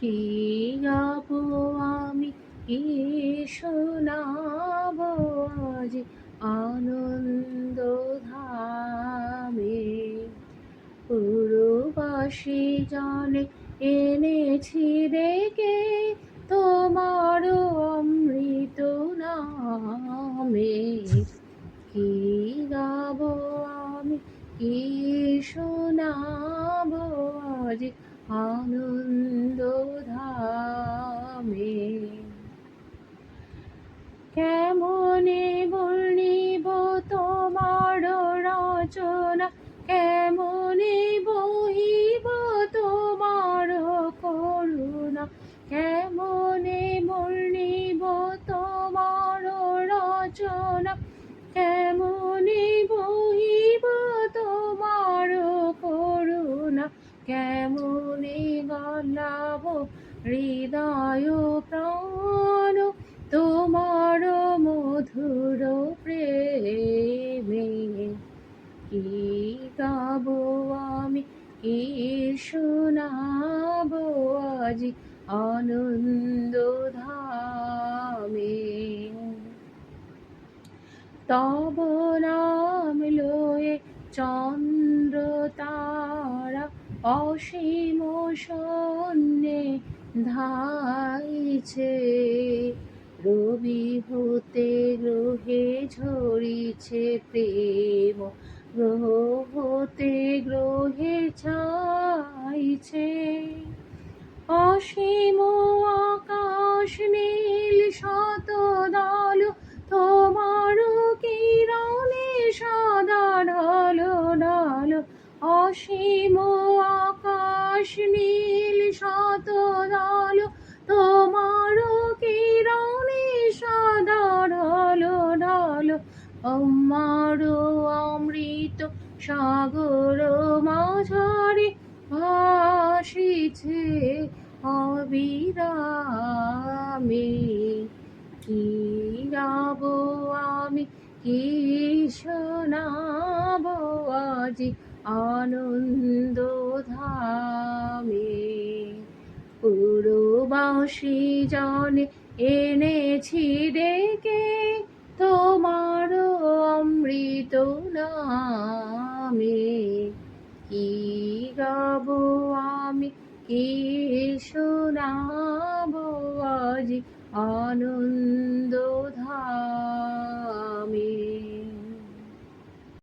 কি গাবো আমি, কি শোনাবো আজ আনন্দ ধামে। পুরবাসী জনে এনেছি ডেকে তোমার অমৃত নামে। কি গাবো আমি, কি শোনাবো আজ আনন্দ ধামে। কেমনে বর্ণিব তোমার রচনা, কেমনে বহিব তোমার করুণা, কেমনে বর্ণিব তোমার রচনা, কেমনে বহিব তোমার করুণা, কেমনে গলাবো হৃদয় প্রাণ তোমার মধুর প্রেমে। কি গাবো আমি, কি শোনাবো আজ আনন্দ ধামে। তব নাম লয়ে চন্দ্র তারা অসীম শূন্যে ধাইছে। রবি হতে গ্রহে ঝরিছে প্রেম, গ্রহ হতে গ্রহে ছাইছে। অসীম আকাশ নীল শত দল তোমার কিরণে সদা ঢালো ঢালো। অসীম আকাশ নীল শত দল তোমার কিরণে সদা ঢালো ঢালো। আমার অমৃত সাগর মাঝারে ভাসিছে অবিরামে। কি গাবো আমি, কি শোনাবো আজ আনন্দ ধামে। পুরবাসী জনে এনেছি ডেকে তোমার অমৃত নামে। কি গাবো আমি, কি শোনাবো আজ আনন্দ